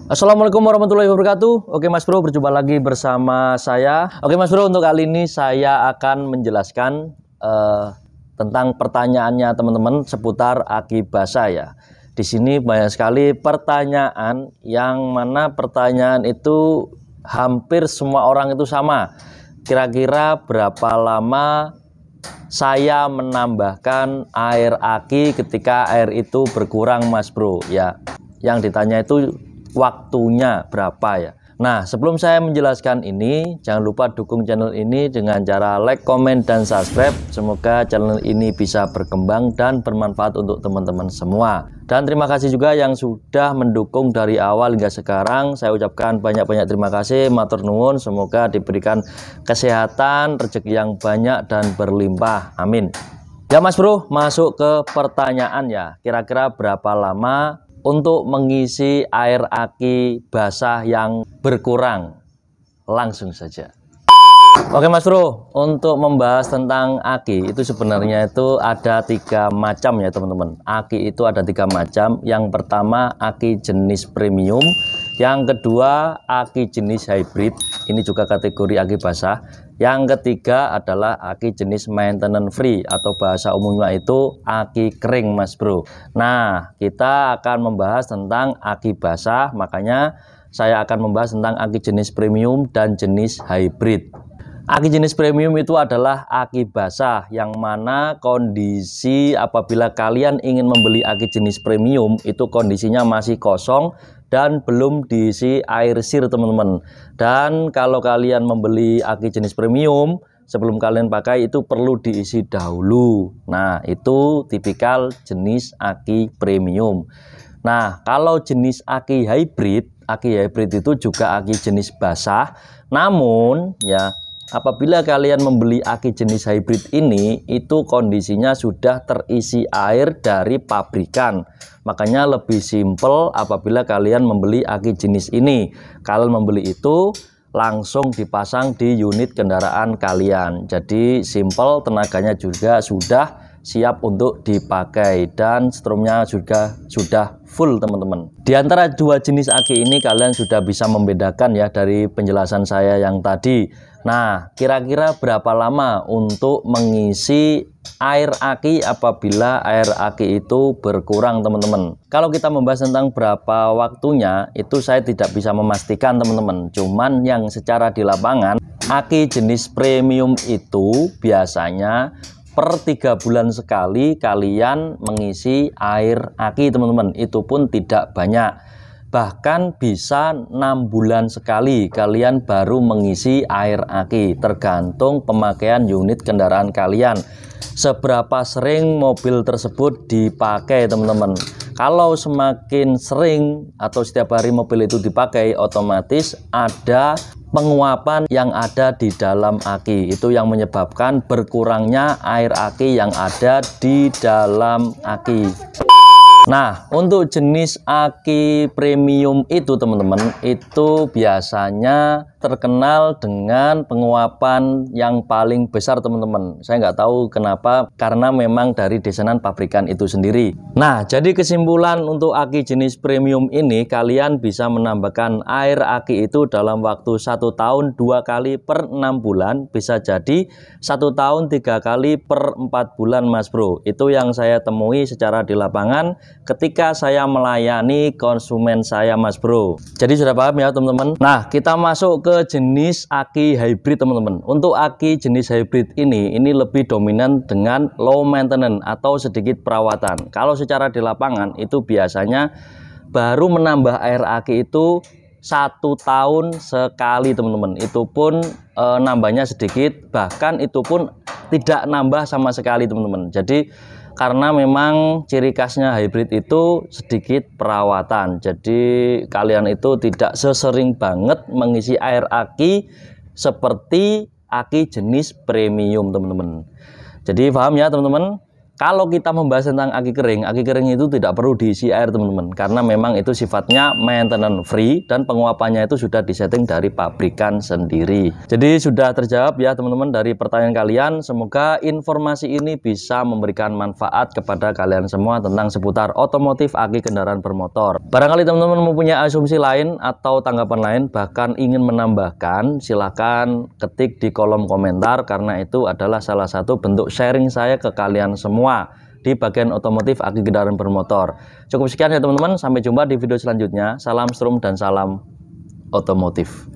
Assalamualaikum warahmatullahi wabarakatuh. Oke Mas Bro, berjumpa lagi bersama saya. Oke Mas Bro, untuk kali ini saya akan menjelaskan tentang pertanyaannya teman-teman seputar aki basah ya. Di sini banyak sekali pertanyaan yang mana pertanyaan itu hampir semua orang itu sama. Kira-kira berapa lama saya menambahkan air aki ketika air itu berkurang Mas Bro ya. Yang ditanya itu waktunya berapa ya. Nah, sebelum saya menjelaskan ini, jangan lupa dukung channel ini dengan cara like, komen, dan subscribe. Semoga channel ini bisa berkembang dan bermanfaat untuk teman-teman semua. Dan terima kasih juga yang sudah mendukung dari awal hingga sekarang. Saya ucapkan banyak-banyak terima kasih, matur nuwun. Semoga diberikan kesehatan, rezeki yang banyak dan berlimpah. Amin. Ya Mas Bro, masuk ke pertanyaan ya. Kira-kira berapa lama untuk mengisi air aki basah yang berkurang? Langsung saja. Oke Mas Bro, untuk membahas tentang aki itu sebenarnya itu ada 3 macam ya teman-teman. Aki itu ada 3 macam. Yang pertama aki jenis premium, yang kedua aki jenis hybrid, ini juga kategori aki basah. Yang ketiga adalah aki jenis maintenance free atau bahasa umumnya itu aki kering Mas Bro. Nah, kita akan membahas tentang aki basah, makanya saya akan membahas tentang aki jenis premium dan jenis hybrid. Aki jenis premium itu adalah aki basah yang mana kondisi apabila kalian ingin membeli aki jenis premium itu kondisinya masih kosong dan belum diisi air sir teman-teman. Dan kalau kalian membeli aki jenis premium sebelum kalian pakai itu perlu diisi dahulu. Nah, itu tipikal jenis aki premium. Nah, kalau jenis aki hybrid itu juga aki jenis basah. Namun ya, apabila kalian membeli aki jenis hybrid ini, itu kondisinya sudah terisi air dari pabrikan. Makanya lebih simpel apabila kalian membeli aki jenis ini. Kalian membeli itu langsung dipasang di unit kendaraan kalian. Jadi simpel, tenaganya juga sudah siap untuk dipakai dan strumnya juga sudah full teman-teman. Di antara 2 jenis aki ini kalian sudah bisa membedakan ya dari penjelasan saya yang tadi. Nah, kira-kira berapa lama untuk mengisi air aki apabila air aki itu berkurang teman-teman? Kalau kita membahas tentang berapa waktunya itu saya tidak bisa memastikan teman-teman. Cuman yang secara di lapangan aki jenis premium itu biasanya per 3 bulan sekali kalian mengisi air aki teman-teman. Itu pun tidak banyak. Bahkan bisa 6 bulan sekali kalian baru mengisi air aki. Tergantung pemakaian unit kendaraan kalian. Seberapa sering mobil tersebut dipakai teman-teman. Kalau semakin sering atau setiap hari mobil itu dipakai, otomatis ada penguapan yang ada di dalam aki. Itu yang menyebabkan berkurangnya air aki yang ada di dalam aki. Nah, untuk jenis aki premium itu teman-teman, itu biasanya terkenal dengan penguapan yang paling besar teman-teman. Saya nggak tahu kenapa, karena memang dari desain pabrikan itu sendiri. Nah, jadi kesimpulan untuk aki jenis premium ini, kalian bisa menambahkan air aki itu dalam waktu 1 tahun 2 kali per 6 bulan, bisa jadi 1 tahun 3 kali per 4 bulan Mas Bro. Itu yang saya temui secara di lapangan ketika saya melayani konsumen saya Mas Bro. Jadi sudah paham ya teman-teman. Nah, kita masuk ke jenis aki hybrid teman-teman. Untuk aki jenis hybrid ini lebih dominan dengan low maintenance atau sedikit perawatan. Kalau secara di lapangan itu biasanya baru menambah air aki itu 1 tahun sekali teman-teman. Itu pun nambahnya sedikit, bahkan itu pun tidak nambah sama sekali teman-teman. Jadi karena memang ciri khasnya hybrid itu sedikit perawatan. Jadi kalian itu tidak sesering banget mengisi air aki seperti aki jenis premium teman-teman. Jadi paham ya teman-teman. Kalau kita membahas tentang aki kering itu tidak perlu diisi air teman-teman, karena memang itu sifatnya maintenance free dan penguapannya itu sudah disetting dari pabrikan sendiri. Jadi sudah terjawab ya teman-teman dari pertanyaan kalian. Semoga informasi ini bisa memberikan manfaat kepada kalian semua tentang seputar otomotif aki kendaraan bermotor. Barangkali teman-teman mempunyai asumsi lain atau tanggapan lain, bahkan ingin menambahkan, silahkan ketik di kolom komentar, karena itu adalah salah satu bentuk sharing saya ke kalian semua di bagian otomotif aki kendaraan bermotor. Cukup sekian ya teman-teman, sampai jumpa di video selanjutnya. Salam strum dan salam otomotif.